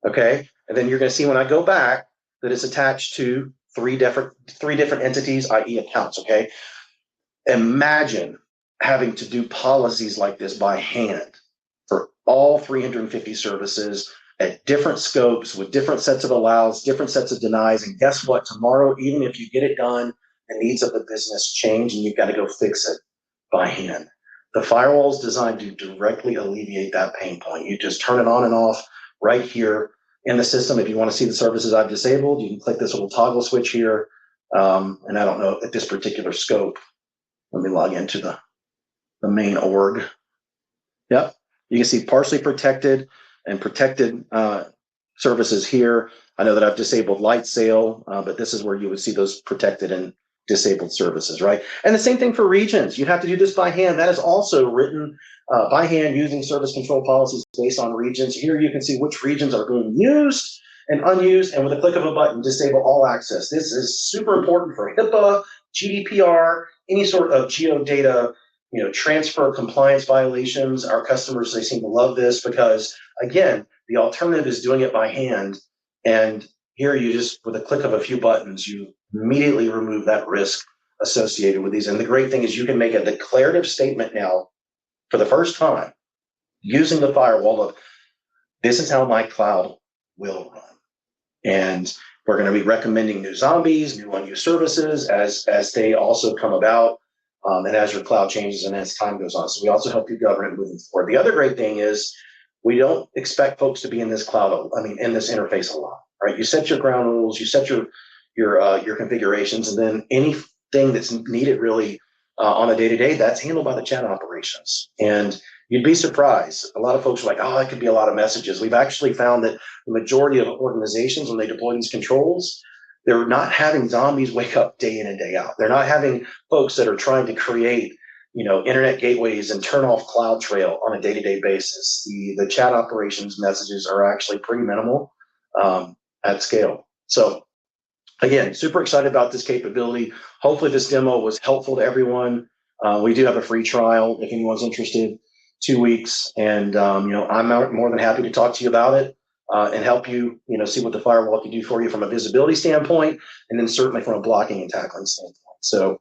Okay, and then you're going to see when I go back that it's attached to three different entities, i.e. accounts. Okay, imagine having to do policies like this by hand for all 350 services at different scopes with different sets of allows, different sets of denies. And guess what? Tomorrow, even if you get it done, the needs of the business change and you've got to go fix it by hand. The firewall is designed to directly alleviate that pain point. You just turn it on and off right here in the system. If you want to see the services I've disabled, you can click this little toggle switch here. And I don't know at this particular scope. Let me log into the main org. Yep. You can see partially protected and protected services here. I know that I've disabled light sale, but this is where you would see those protected and disabled services, right? And the same thing for regions. You'd have to do this by hand. That is also written by hand using service control policies based on regions. Here you can see which regions are being used and unused, and with a click of a button, disable all access. This is super important for HIPAA, GDPR, any sort of geodata transfer compliance violations. Our customers, they seem to love this because, again, the alternative is doing it by hand. And here you just, with a click of a few buttons, you immediately remove that risk associated with these. And the great thing is you can make a declarative statement now for the first time using the firewall of, this is how my cloud will run. And we're going to be recommending new zombies, new unused services as they also come about. And as your cloud changes and as time goes on. So we also help you govern it moving forward. The other great thing is we don't expect folks to be in this cloud, in this interface a lot, right? You set your ground rules, you set your configurations, and then anything that's needed really on a day-to-day, that's handled by the chat operations. And you'd be surprised. A lot of folks are like, oh, that could be a lot of messages. We've actually found that the majority of organizations, when they deploy these controls, they're not having zombies wake up day in and day out. They're not having folks that are trying to create, internet gateways and turn off CloudTrail on a day-to-day basis. The chat operations messages are actually pretty minimal at scale. So again, super excited about this capability. Hopefully this demo was helpful to everyone. We do have a free trial if anyone's interested, 2 weeks. And, I'm more than happy to talk to you about it and help you, see what the firewall can do for you from a visibility standpoint, and then certainly from a blocking and tackling standpoint. So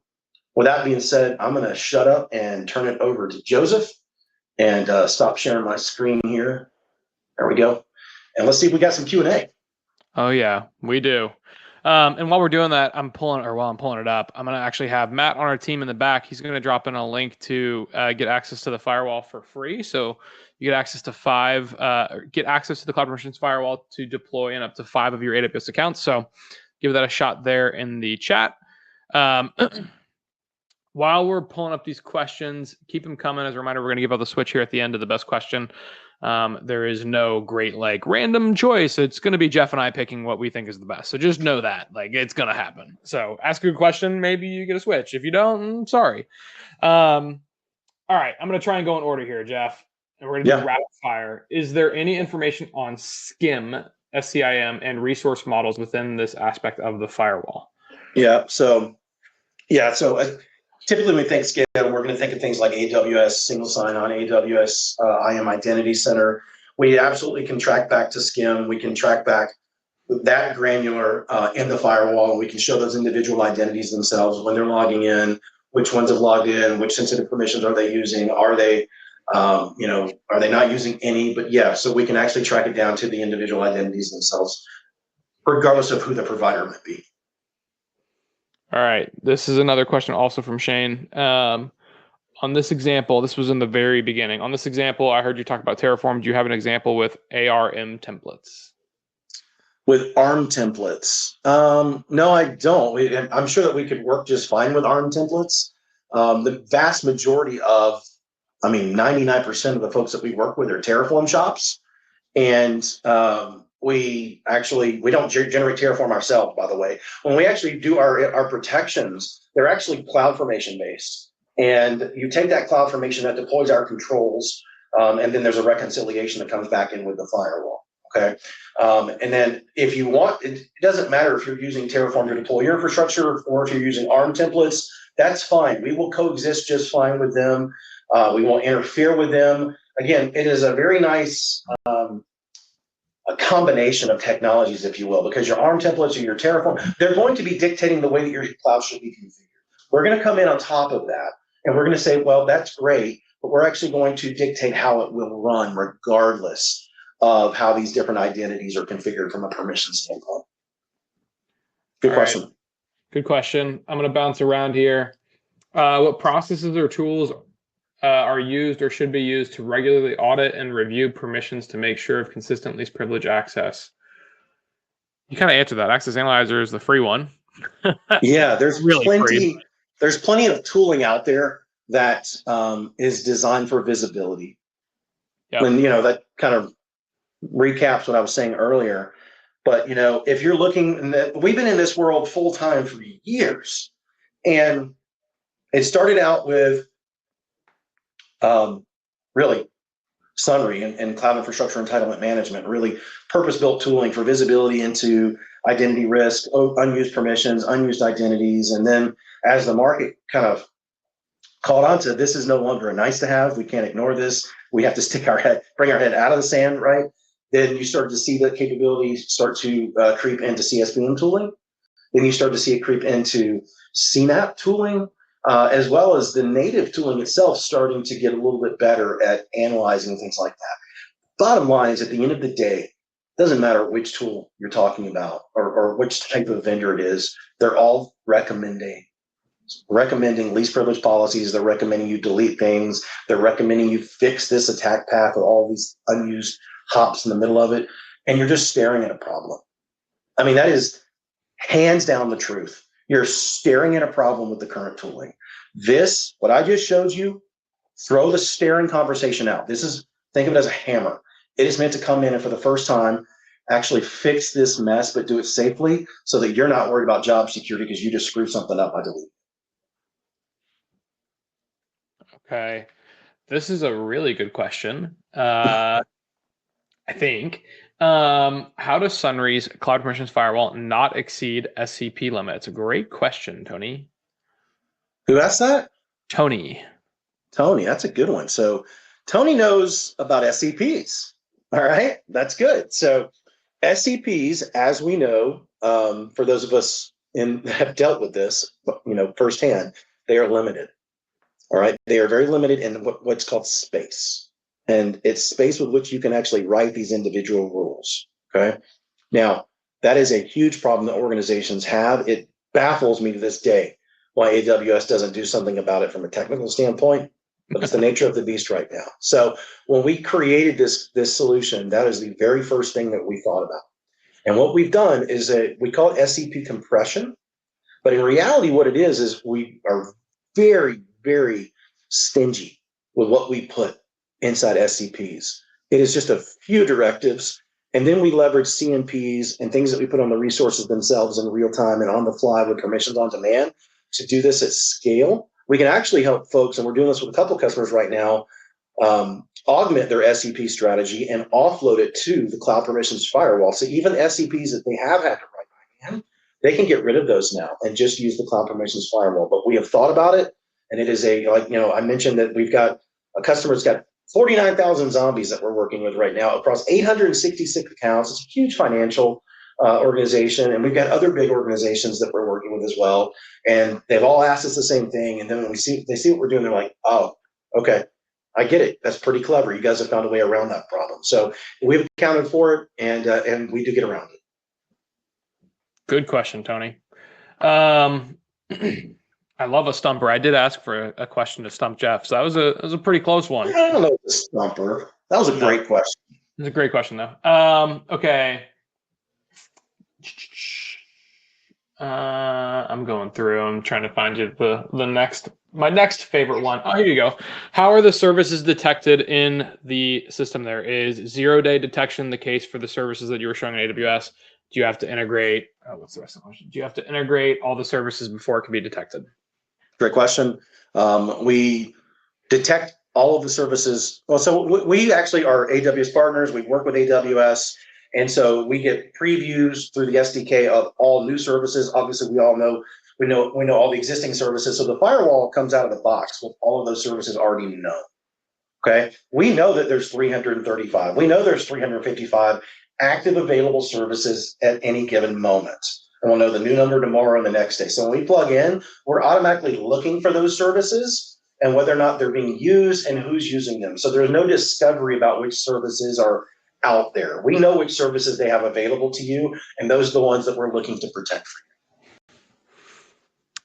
with that being said, I'm going to shut up and turn it over to Joseph and stop sharing my screen here. There we go. And let's see if we got some Q&A. Oh yeah, we do. And while we're doing that, while I'm pulling it up, I'm going to actually have Matt on our team in the back. He's going to drop in a link to get access to the firewall for free. So you get access to the Cloud Permissions firewall to deploy in up to 5 of your AWS accounts. So give that a shot there in the chat. While we're pulling up these questions, keep them coming. As a reminder, we're going to give out the switch here at the end of the best question. There is no great random choice. It's going to be Jeff and I picking what we think is the best. So just know that it's going to happen. So ask a good question. Maybe you get a switch. If you don't, I'm sorry. All right. I'm going to try and go in order here, Jeff. And we're going to do rapid fire. Is there any information on SCIM, SCIM, and resource models within this aspect of the firewall? So typically when we think SCIM, we're going to think of things like AWS single sign-on, AWS IAM Identity Center. We absolutely can track back to SCIM. We can track back that granular in the firewall. We can show those individual identities themselves when they're logging in, which ones have logged in, which sensitive permissions are they using, are they not using any? But so we can actually track it down to the individual identities themselves, regardless of who the provider might be. All right. This is another question also from Shane. On this example, this was in the very beginning. On this example, I heard you talk about Terraform. Do you have an example with ARM templates? With ARM templates? No, I don't. I'm sure that we could work just fine with ARM templates. The vast majority of, 99% of the folks that we work with are Terraform shops. And we don't generate Terraform ourselves, by the way. When we actually do our protections, they're actually CloudFormation based. And you take that CloudFormation that deploys our controls, and then there's a reconciliation that comes back in with the firewall. Okay. And then if you want, it doesn't matter if you're using Terraform to deploy your infrastructure or if you're using ARM templates, that's fine. We will coexist just fine with them. We won't interfere with them. Again, it is a very nice a combination of technologies, if you will, because your ARM templates or your Terraform, they're going to be dictating the way that your cloud should be configured. We're going to come in on top of that, and we're going to say, well, that's great, but we're actually going to dictate how it will run regardless of how these different identities are configured from a permission standpoint. Good question. Right. Good question. I'm going to bounce around here. What processes or tools are used or should be used to regularly audit and review permissions to make sure of consistent least privilege access? You kind of answered that. Access Analyzer is the free one. Yeah, there's really plenty. There's plenty of tooling out there that is designed for visibility. Yep. And that kind of recaps what I was saying earlier. But if you're looking, we've been in this world full time for years, and it started out with really Sonrai and cloud infrastructure entitlement management, really purpose-built tooling for visibility into identity risk, unused permissions, unused identities. And then as the market kind of caught on to this is no longer a nice to have, we can't ignore this, we have to bring our head out of the sand, right? Then you start to see the capabilities start to creep into CSPM tooling. Then you start to see it creep into CNAP tooling, as well as the native tooling itself starting to get a little bit better at analyzing things like that. Bottom line is, at the end of the day, it doesn't matter which tool you're talking about or which type of vendor it is, they're all recommending least privilege policies. They're recommending you delete things. They're recommending you fix this attack path with all these unused hops in the middle of it. And you're just staring at a problem. That is hands down the truth. You're staring at a problem with the current tooling. This, what I just showed you, throw the staring conversation out. Think of it as a hammer. It is meant to come in and for the first time, actually fix this mess, but do it safely so that you're not worried about job security because you just screwed something up by deleting. Okay. This is a really good question. I think. How does Sonrai's Cloud Permissions Firewall not exceed SCP limit? It's a great question, Tony. Who asked that? Tony, that's a good one. So Tony knows about SCPs. All right, that's good. So SCPs, as we know, for those of us that have dealt with this, firsthand, they are limited. All right, they are very limited in what's called space, and it's space with which you can actually write these individual rules. Okay, now that is a huge problem that organizations have. It baffles me to this day why AWS doesn't do something about it from a technical standpoint, but it's the nature of the beast right now. So when we created this solution, that is the very first thing that we thought about. And what we've done is that we call it SCP compression, but in reality, what it is we are very, very stingy with what we put inside SCPs. It is just a few directives, and then we leverage CMPs and things that we put on the resources themselves in real time and on the fly with permissions on demand to do this at scale. We can actually help folks, and we're doing this with a couple of customers right now, augment their SCP strategy and offload it to the Cloud Permissions Firewall. So even SCPs that they have had to write by hand, they can get rid of those now and just use the Cloud Permissions Firewall. But we have thought about it, and it is I mentioned that we've got a customer that's got 49,000 zombies that we're working with right now across 866 accounts. It's a huge financial organization, and we've got other big organizations that we're working with as well. And they've all asked us the same thing. And then when they see what we're doing, they're like, "Oh, okay, I get it. That's pretty clever. You guys have found a way around that problem." So we've accounted for it, and we do get around it. good question, Tony. I love a stumper. I did ask for a question to stump Jeff, so that was a pretty close one. I don't know the stumper. That was a great question. It's a great question, though. Okay. I'm going through. I'm trying to find you my next favorite one. Oh, here you go. How are the services detected in the system? There is 0-day detection the case for the services that you were showing on AWS. Do you have to integrate? What's the rest of the question? Do you have to integrate all the services before it can be detected? Great question. We detect all of the services. Well, so we actually are AWS partners. We work with AWS. And so we get previews through the SDK of all new services. Obviously, we know all the existing services. So the firewall comes out of the box with all of those services already known. Okay. We know that there's 335. We know there's 355 active available services at any given moment. And we'll know the new number tomorrow and the next day. So when we plug in, we're automatically looking for those services and whether or not they're being used and who's using them. So there's no discovery about which services are out there. We know which services they have available to you, and those are the ones that we're looking to protect for you.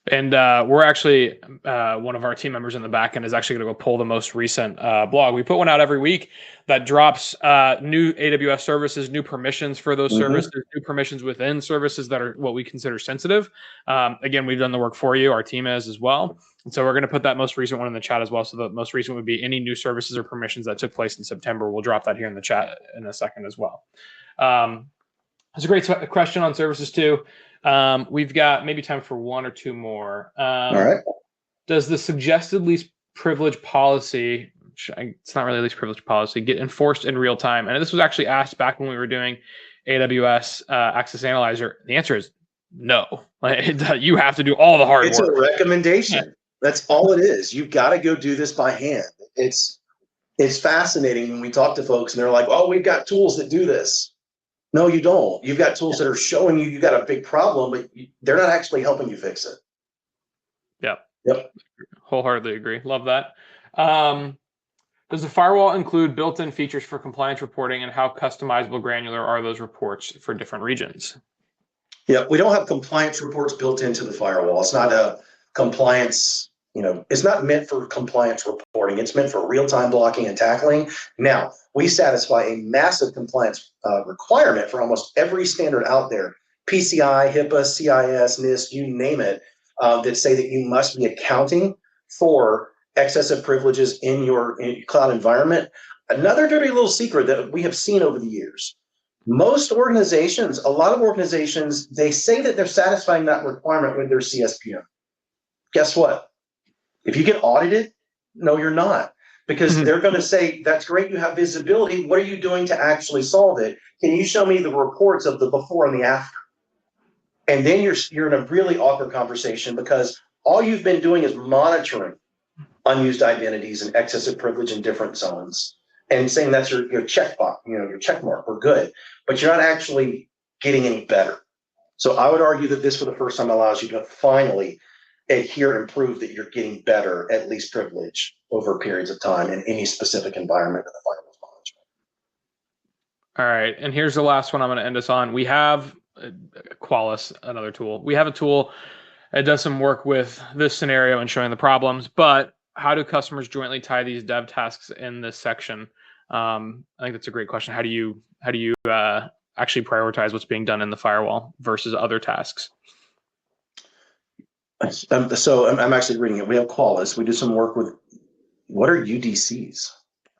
And we're actually, one of our team members in the back end is actually going to go pull the most recent blog. We put one out every week that drops new AWS services, new permissions for those services, new permissions within services that are what we consider sensitive. Again, we've done the work for you. Our team is as well. And so we're going to put that most recent one in the chat as well. So the most recent would be any new services or permissions that took place in September. We'll drop that here in the chat in a second as well. That's a great question on services too. We've got maybe time for one or two more. All right. Does the suggested least privilege policy, it's not really least privilege policy, get enforced in real time? And this was actually asked back when we were doing AWS Access Analyzer. The answer is no. You have to do all the hard work. It's a recommendation. That's all it is. You've got to go do this by hand. It's fascinating when we talk to folks and they're like, "Oh, we've got tools that do this." No, you don't. You've got tools that are showing you got a big problem, but they're not actually helping you fix it. Yep. Wholeheartedly agree. Love that. Does the firewall include built-in features for compliance reporting, and how customizable granular are those reports for different regions? Yeah, we don't have compliance reports built into the firewall. It's not a compliance, it's not meant for compliance reporting. It's meant for real-time blocking and tackling. Now, we satisfy a massive compliance requirement for almost every standard out there PCI, HIPAA, CIS, NIST, you name it, that say that you must be accounting for excessive privileges in your cloud environment. Another dirty little secret that we have seen over the years. Most organizations, a lot of organizations, they say that they're satisfying that requirement with their CSPM. Guess what? If you get audited, no, you're not. Because they're going to say, that's great, you have visibility. What are you doing to actually solve it? Can you show me the reports of the before and the after? And then you're in a really awkward conversation because all you've been doing is monitoring unused identities and excessive privilege in different zones and saying that's your checkbox, your check mark, we're good. But you're not actually getting any better. So I would argue that this for the first time allows you to finally adhere and prove that you're getting better at least privilege over periods of time in any specific environment of the firewall management. All right, and here's the last one I'm going to end us on. We have Qualys, another tool. We have a tool that does some work with this scenario and showing the problems, but how do customers jointly tie these dev tasks in this section? I think that's a great question. How do you actually prioritize what's being done in the firewall versus other tasks? So I'm actually reading it. We have Qualys. We do some work with, what are UDCs?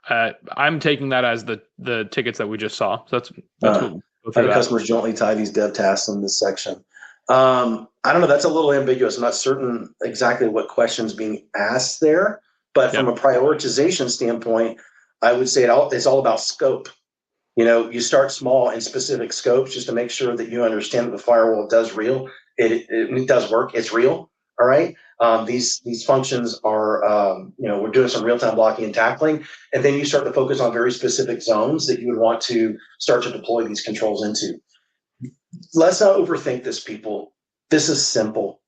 I'm taking that as the tickets that we just saw. So that's what how do customers jointly tie these dev tasks in this section? I don't know. That's a little ambiguous. I'm not certain exactly what question's being asked there, but from a prioritization standpoint, I would say it's all about scope. You start small in specific scopes just to make sure that you understand that the firewall does it does work. It's real. All right. These functions are, we're doing some real-time blocking and tackling, and then you start to focus on very specific zones that you would want to start to deploy these controls into. Let's not overthink this, people. This is simple,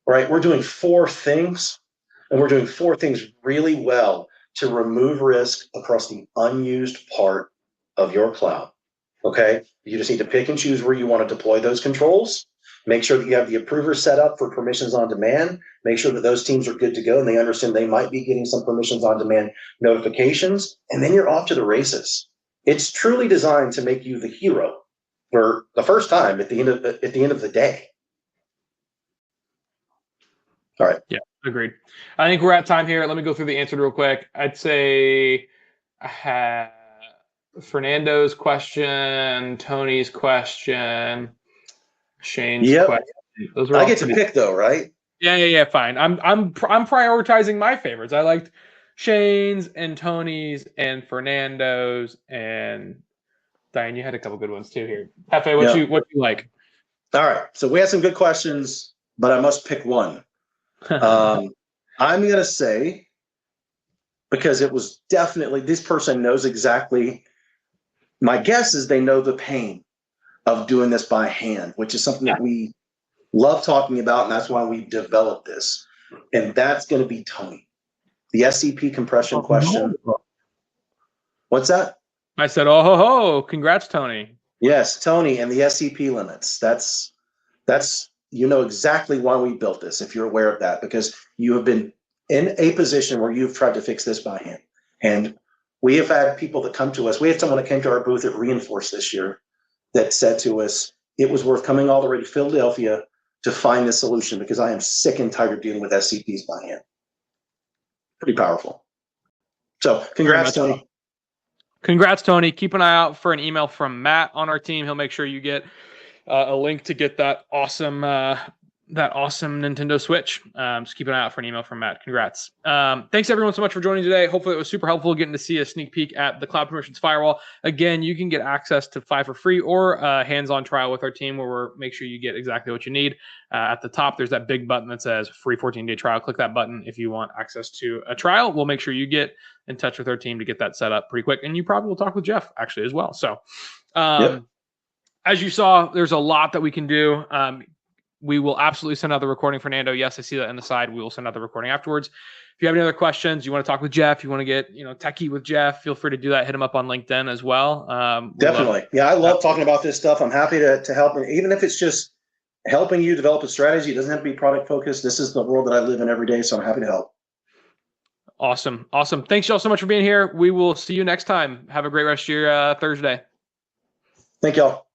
right? We're doing 4 things, and we're doing 4 things really well to remove risk across the unused part of your cloud, okay? You just need to pick and choose where you want to deploy those controls. Make sure that you have the approvers set up for permissions on demand. Make sure that those teams are good to go and they understand they might be getting some permissions on demand notifications, and then you're off to the races. It's truly designed to make you the hero for the first time at the end of the day. All right. Yeah, agreed. I think we're at time here. Let me go through the answer real quick. I'd say I had Fernando's question, Tony's question, Shane's question. Those were I get to pick though, right? Yeah. Fine. I'm prioritizing my favorites. I liked Shane's and Tony's and Fernando's, and Diane, you had a couple good ones too here. Hefe, what you like? All right. So we had some good questions, but I must pick one. I'm gonna say, because it was definitely, this person knows exactly, my guess is they know the pain of doing this by hand, which is something that we love talking about, and that's why we developed this. And that's going to be Tony. The SCP compression question. What's that? I said, oh ho ho! Congrats, Tony. Yes, Tony, and the SCP limits. That's you know exactly why we built this, if you're aware of that, because you have been in a position where you've tried to fix this by hand. And we have had people that come to us. We had someone that came to our booth at Reinforce this year that said to us, it was worth coming all the way to Philadelphia to find this solution because I am sick and tired of dealing with SCPs by hand. Pretty powerful. So congrats, Tony. Congrats, Tony. Keep an eye out for an email from Matt on our team. He'll make sure you get a link to get that awesome Nintendo Switch. Just keep an eye out for an email from Matt. Congrats. Thanks everyone so much for joining today. Hopefully it was super helpful getting to see a sneak peek at the Cloud Permissions Firewall. Again, you can get access to 5 for free or a hands-on trial with our team where we'll make sure you get exactly what you need. At the top, there's that big button that says free 14-day trial. Click that button if you want access to a trial. We'll make sure you get in touch with our team to get that set up pretty quick. And you probably will talk with Jeff actually as well. So as you saw, there's a lot that we can do. We will absolutely send out the recording, Fernando. Yes, I see that on the side. We will send out the recording afterwards. If you have any other questions, you want to talk with Jeff, you want to get techie with Jeff, feel free to do that. Hit him up on LinkedIn as well. Definitely. I love talking about this stuff. I'm happy to help. And even if it's just helping you develop a strategy, it doesn't have to be product focused. This is the world that I live in every day, so I'm happy to help. Awesome. Thanks y'all so much for being here. We will see you next time. Have a great rest of your Thursday. Thank y'all.